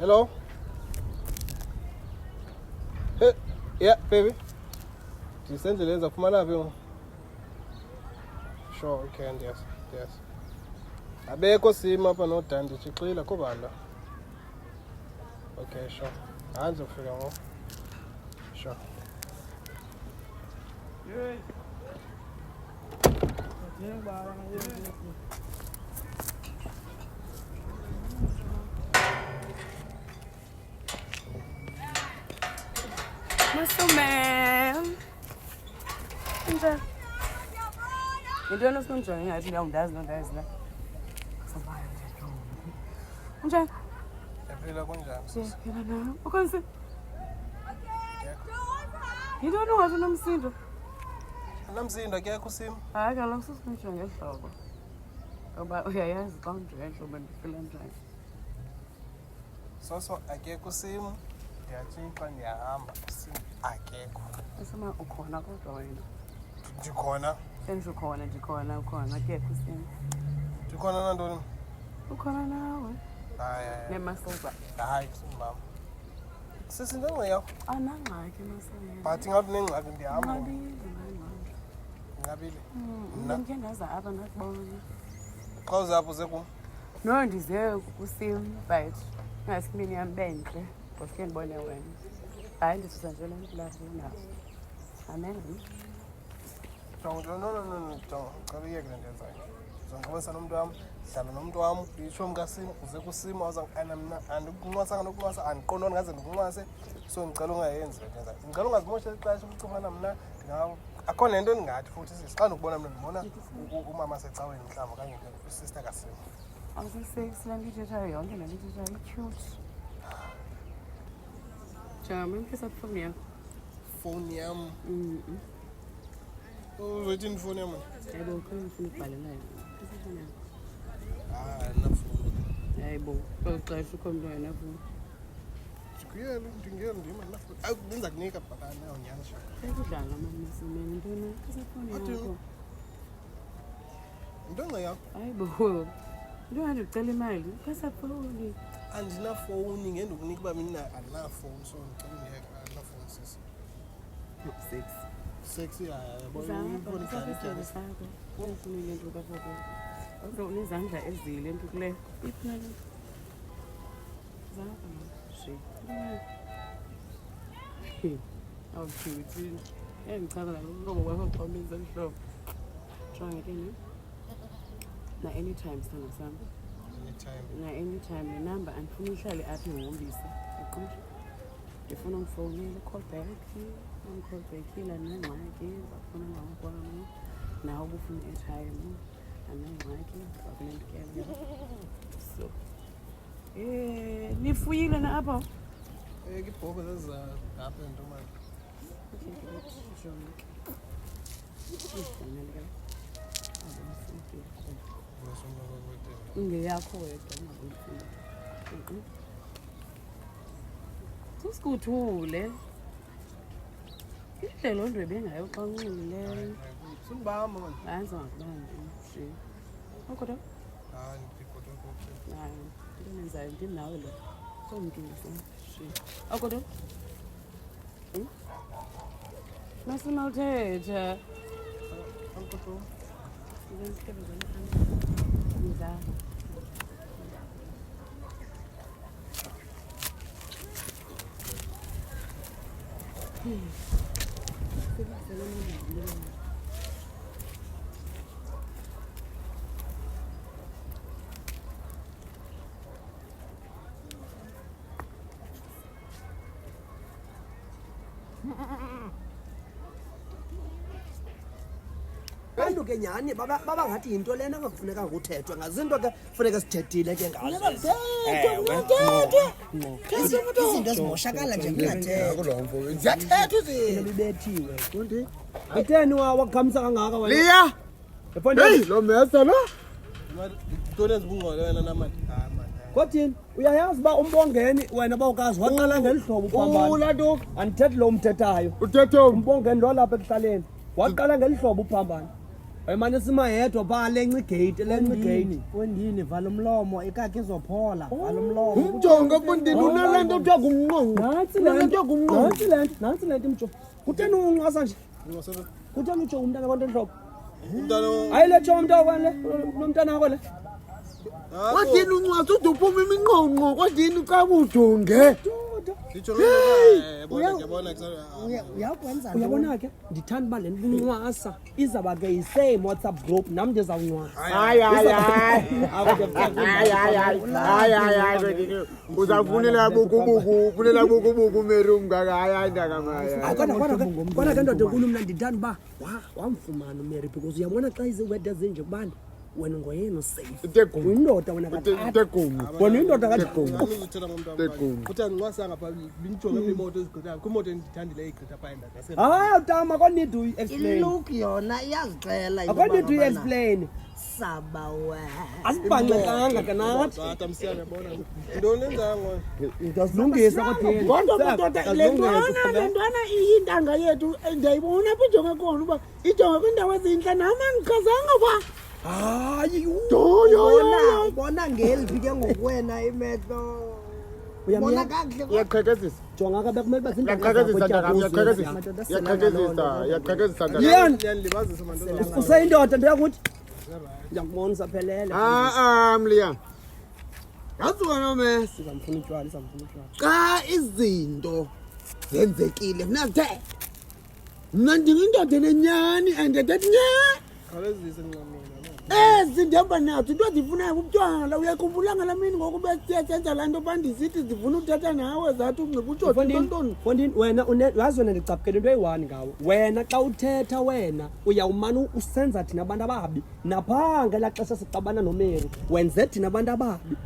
Hello? Hey, yeah, baby. Ndisendleleni zakufumana phi ngoku? Sure, we can, yes. Abekho sima apha nodandi nditshixile kuba la. Okay, sure. Hanze ufika ngoku. Sure. Yey. Masume. Nje. Ngintwana usunjani ngathi ngiyawundazi nondazi la. Sabaya nje. Nje. Yaphila kunjani? Phela na. Ukwenze. Ngintwana ungathi nomsindo. Namsindo akekho sima. Hayi kaloku sisikunjwa ngehlobo. Ngoba uyayazi xa undihlobo ndifila njani. Soso akekho sima. Ndiyatshixa ndiyahamba sima akekho. Esema ukhona kodwa wena. Ndikhona. Ndikhona ukhona akekho sima. Ndikhona nantoni? Ukhona nawe. Hayi. Nemasoba. Hayi simbam. Sisindengwe yakho. Anangxaki masoba. Bathi ngathi nengxaki ndihamba. Ngabile. Ngike ndaza apha ndakubona. Xa uzapho sekum. No ndize kusim but ngasimini yami benhle. Ngoske ndibone wena. Hayi ndisusa nje le nto nazo. Amen. No, cha uyeke le nto yenzayo. Uzongixabisa nomuntu wami, hlala nomuntu wami, yisho mkasimo, uze kusimo awuzangana mina andikunxwasanga nokunxwasa andiqondoni ngaze ndikunxwase. So ngicela ungayenzi le nto yenzayo. Ngicela ungazimoshela ixesha ukucofana mina akho nento endingathi futhi sisi xa ndikubona mina ndibona umama secaweni mhlawumbi okanye usister kasimo. Awuseseksi le nto ithethayo yonke le nto ithethayo i-cute. Jama imphisa phone yakho. Phone yami. Uzoyithini ifoni yami? Yebo ukhona ufuna ukubhalela yona. Phisa phone yakho. Nafoni. Hayibo, xexesha ukho mntwana nafoni. Sikuyele ndingena ndima nafoni. Ayi benza kunika bhakane awunyani sha. Sekudlala mama simene ntona. Phisa phone yakho. Into yakho? Hayibo. Nto handi ucela imali. Phisa phone. Andinafoni ngende ukunika uba mina andinafoni so ngicela ungiyeka andinafoni sisi. Sexy yabo ifoni kanti sakho. Ufuna into kafoto. Kodwa unezandla ezile nto kule. Iphela. Zakho shi. Awuthi engichaza ngoba wakho comments emhlobo. Try again. Na anytime sami. Anytime the number and finish early at ngiwombisa. Uqonda. Ngifuna ngifonele call back. Call back ila nengxaki bafuna ngakwami. Nawe ufuna airtime. Anengxaki bakulento kuyena. So. Nifuyile na apha? Ibhoko zaza apha ntomani. Ngeyakho wedwa ungabuyifuna. Sisikuthule. Indlela ondwebe ngayo xa unxilileyo. Simbamba manje. Hayi ngizakubamba nje. Kodwa? Hayi ndikodwa kodwa. Hayi, into nenzayo ndim nawe lo. Somntulise nje. Kodwa? Nasina uthetha. Kodwa. Bantu ke nyani baba ngathi into lena akufuneka ukuthethwa ngazinto ke kufuneka sithethile ke ngazo. Izinto ezimoshakala nje kungathethwa. Kulomfo ziyathethwa izinto Bibethiwe konke. Atheni wakhamisa kangaka wena? Liya. Hey lo mesa lo. Into ezibungqole wena namanje. Kodini uyayazi ba umbongeni wena bawukazi waqala ngelihlobo uphambana. Ulanto andithethi lo umthethayo. uthetho Umbongeni lo lapha ekuhlaleni. Waqala ngelihlobo uphambana. ayimane simayedwa phaa lenca igate Fondini vala umlomo ikakhe izophola vala umlomo umjonga Fondini unale nto kuthiwa ngumnqonqo nantsi le nto imjo kutheni unqasa nje kutheni ujo umntana kwanto entloko hayi le jo umntana le lo mntana wakho le kodini uncwasa ude uphuma iminqonqo kodini xa ujonge uyakwenza uyabona ke ndithanda uba le nto uncwasa izawuba ke yi-same WhatsApp group nam ndizawuncwasa hayi uzafunela bukubuku Mary umngaka hayi ndakangaya kodwa ke ndoda enkulu mna ndithanda uba wamfumana uMary because uyabona xa iziweda zinje kubani wena ngoyena safe uyindoda wena tegumi wena uyindoda kuthiwa ncwasa ngapha binjonge kwiimoto ezigqithayo kwimoto endithandile igqitha phaa hayi utama akonid uyi-explain ilook yona iyazixela akonid uyi-explain saba we asibhancekanga ke nathi bata msiyane yabona ntoni enzanga ndasilungisa kodeni kodwa le ntwana iyintanga yethu ndiyayibona apha ijonge khona uba ijonge kwiindawo ezintle nam andichazanga pha hayi ubona ngeliphi ke ngokwena imehlo bona kakuhle iyaqhekezisa jonga ke bekumele uba iyaqhekezisa yanilibazisa manto useyindoda ndiyakuthi ndiyakubonisa phelele mliya yazi wena Messi izamfuna utywala xa izinto zenzekile mna kuthe mna ndingindoda nenyani and ndethi nya khawulezise ncamile ezi ndihamba nazo into ezifunayo ubutywala uyakhumbula ngala mini ngoku besiyenza laa nto bandisithi zifuna uthetha nawe zathi ungciba utshotontoni Fondini wena yazi wena ndicaphukele into eyi-1 ngawo wena xa uthetha wena uyawumane usenza thina abantu ababi naphaa ngelaa xesha sixabana noMary wenze thina abantu ababi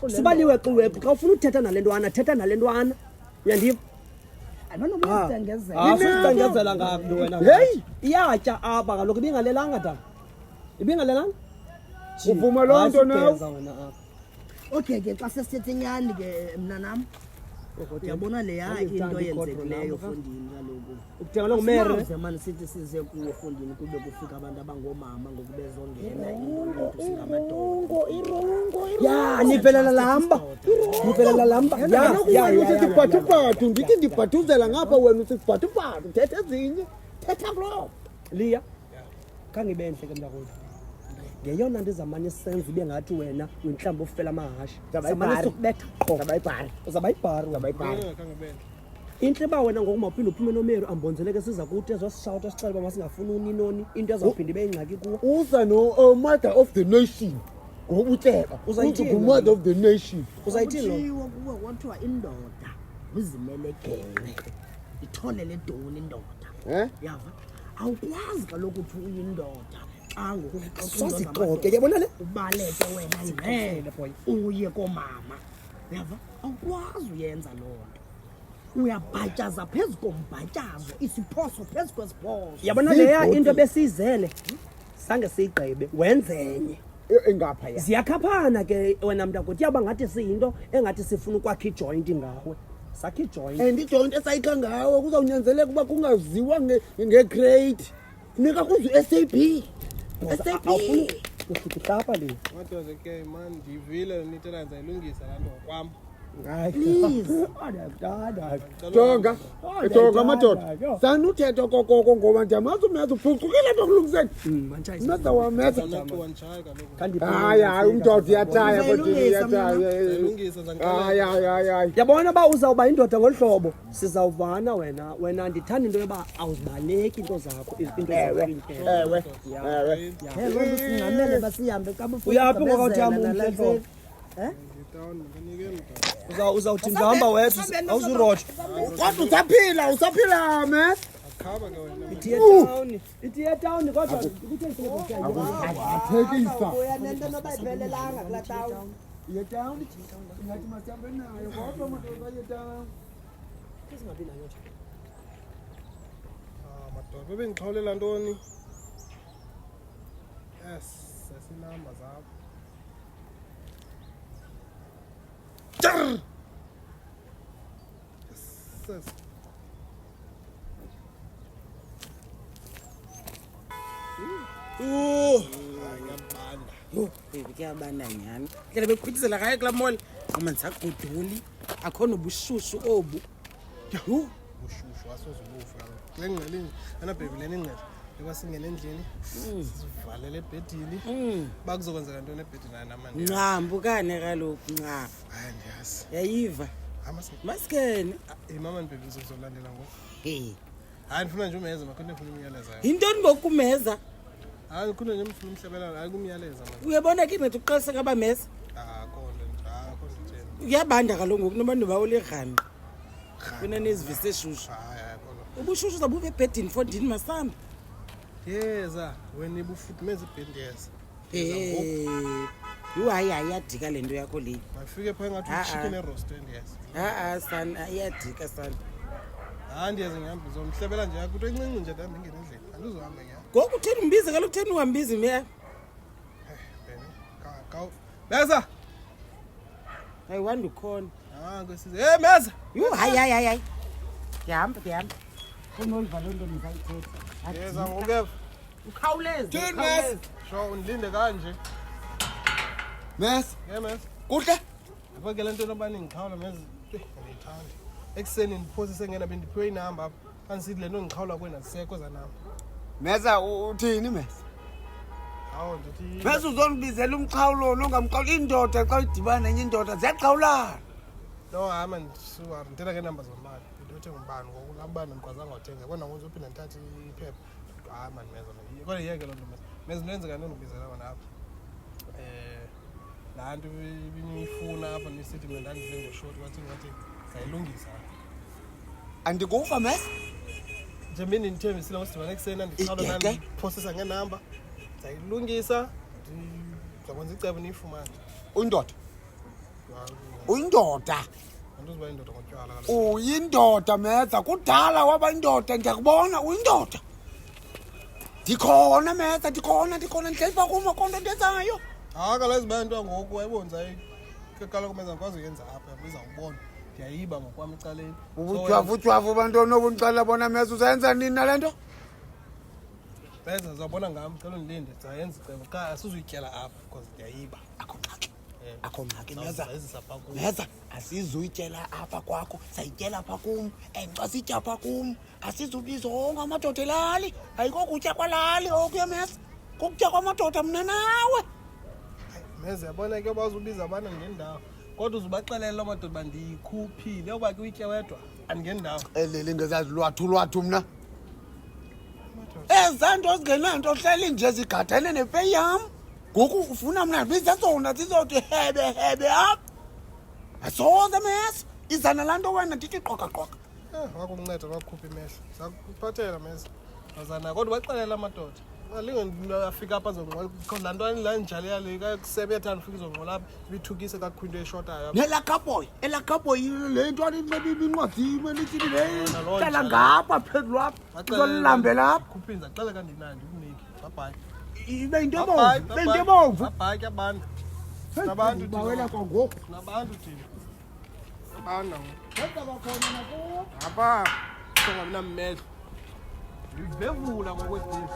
siba liwexiweqi xa ufuna uthetha nale ntwana thetha nale ntwana uyandiva sicengezela ngako wena heyi iyatya apha kaloku ibingalelanga tana ibingalelanga uvuma loo nto nawe wena apha okay ke xa sesithethe inyani ke mna nam uyabona leya into yenzekileyo Fondini kaloku ukuthenga lo ngumere Simawuze mani sithi size kuwo Fondini kube kufika abantu abangoomama ngoku bezongena into singamadoda ya nipelela lamba usisibhathubhathu ndithi ndibhathuzela ngapha wena usisibhathubhathu thetha ezinye thetha kulo liya khange bentle ke mntakwethu ngeyona nto izamane isenza ibe ngathi wena uyintlamba ufela amahashe samane sokubetha qho uzabayibhari intle uba wena ngoku mawuphinde uphume noMary ambonzeleke siza kuthi ezosishawuta sixele uba masingafuni uninoni into ezawuphinda ibe yingxaki kuwo uza no-mother of the nation ngobutleba mother of the nation uzayithini lo kuthiwa kuwe kwathiwa indoda uzimele gele itholele doni indoda yava awukwazi kaloku uthi uyindoda xa sozixoke yabona le ubaleke wena yivele uye koomama yava awukwazi uyenza loo nto uyabhatyaza phezu kombhatyazo isiphoso phezu kwesiphoso yabona leya into besiyizele sange siyigqibe wenzenye engapha ya ziyakhaphana ke wena mntakuthi yaba ngathi siyinto engathi sifuna ukwakha ijoint ngawe sakhe ijoint and ijoint esayikha ngawe kuzawunyanzeleka uba kungaziwa ngecrate funeka kuze u-SAP awufuna uhlupha le madoda ke mani ndivile nitela ndizayilungisa laa nto ngokwam please jonga madoda sanuthetha kokoko ngoba ndiyamazi umeza uphucukile nto kulungiseni umeza wameza wanitshaya kaloku hayi umdoda iyatshaya ndizayilungisa hayi yabona uba uzawuba indoda ngolu hlobo sizawuvana wena ndithanda into yoba awuzibaleki into zakho ewe loo nto singamele basihambe xa uyaphi ngokawuthiyam umhlehloko uzawuthi ndihamba wedwa awuzurotsha kodwa usaphila mes khaba ke wena ithi etawuni kodwa athekisa uyanento noba iphelelanga kulaa tawuni yetawuni ingathi masihambe nayo kodwa madoda yetawuni madoda bebendixhawulela ntoni yes sesinamba zakho Yes. Ngiyabanda. Yo, baby kuyabanda nyani. Kele beqhwithisela kaye kula mall. Amanzi aguduli. Akhona ubushushu obu. Yo, Ushushu asozubufa. Lengqeleni, ana baby leni ingqele. Ekwasingena endlini. Sivalele ebhedini. Bakuzokwenzeka ntoni ebhedini namanje? Nqambu kane kaloku nqa. Hayi ndiyazi. Yayiva. Maskene. Mama baby uzolandela ngoku. Hayi Ndifuna nje umeza makhona ndifuna umyaleza. Yintoni ngokumeza? Hayi khona nje umfuna umhlabelana, hayi kumyaleza manje. Uyabona ke nathi uqalisa kabameza. Akho nje. Uyabanda kaloku ngoku nabantu bawulegqami. Kuna nezivise shushu. Hayi akho. Ubushushu zabuve ebhedini fondini masambe. Yeza, wena ibufudumeza ibhendi yeza. Hayi ayadika lento yakho le. Mafike pha ngathi chicken roast yeza. Son ayadika son. Ndiyazi ngihamba uzomhlebela nje yakho into encinci nje dambe ngene endlini. Andizohamba ngiya. Ngoku utheni umbize kaloku utheni uhambizi meya. Ka Meza. Hayi wanda ukhona. Nkosisi. Meza. Hayi. Ngihamba. Unoliva loo nto nizayithetha. Yeza ngoku. Ukhawuleze. Sho undilinde kanje. Mesa, Meza. kuhle? Apha ke lento nobani ngikhawula Meza. Ngiyithanda. Ekseni ndiphosise ngena bendiphiwe inamba apha. Kansithi lento ngikhawula kwena siseko zanami. Mesa, uthini Mesa? Hawo ndithi Mesa uzonibizela umqhawulo ongamqhawula indoda xa idibana nenye indoda ziyaqhawulana. no hama ndisuwari ndithetha ngeendaba zomali. Ndithethe ngubani ngoku lambani ndikwazanga ngothenga kodwa ngoku uzophinda ndithathe iphepha. Mani Meza. Kodwa yeke loo nto Meza. Meza into enzeka ntoni ndibizela wona apha. Laa nto ibinifuna apha nisithi mna ndandize ngeshoti wathi sayilungisa. Andikuva Mesa? Njengoba ndinithembisile ngosidibane ekuseni andikhawula nandiphosisa ngenamba. Sayilungisa. Ndizakwenza icebo niyifumane. Uyindoda. Uyindoda. Andizuba yindoda ngotywala kaloku. Uyindoda Mesa, kudala waba indoda ndiyakubona uyindoda. Ndikhona Mesa, ndikhona ndihleli pha kuma konto ndenzayo. Kaloku ziba into ngoku wayibonza kaloku Meza ngikwazi uyenza apha izawubona. Ndiyayiba ngokwam ecaleni. Ubujwavu bantwana obunixelela bona Mesa usayenza nini nale nto? Meza uzawubona ngam cela undilinde ndizayenza icebo xa asizuyityela apha because ndiyayiba. Akho ngxaki Mesa. Ezisapha kum. Mesa, asizuyityela apha kwakho, sayityela apha kum. Xa sitya apha kum, asizubiza onke amadoda elali. Ayiko kutya kwalali okuya Mesa. Kukutya kwamadoda mna nawe. Meza yabona ke bazubiza abantu ngendawo. Kodwa uzubaxelela amadoda bandiyikhuphile yokuba ke uyitye wedwa andingendawo. Elele ngezazi lwathu mna. Eza nto zingenanto hleli nje zigadene nepeyi yam. Ngoku ufuna mna biza zona zizothi hebe apha. Asoze Mesa. Izana laa nto wena ndithi qoqa. Wakunceda wakukhupha imehlo. Zakuphathela Meza. Azana kodwa baxelela amadoda. Afika apha zonqola because laa nto la njalo yale kakusebe yathanda ufika izonqola apha ibithukise kakhulu into eshotayo. Elakaboy le nto ibinqwadi lithi le hlala ngapha phezulu apha uzolilambela apha. Kuphinza xela kandinandi ukuniki. Bye. Ibe into ebomvu. Bye ke abantu. Nabantu bawela kwangoku. Nabantu thina. Abantu Kodwa bakhona nakuwo. apha songabi namehlo. Ivevula ngokwedini.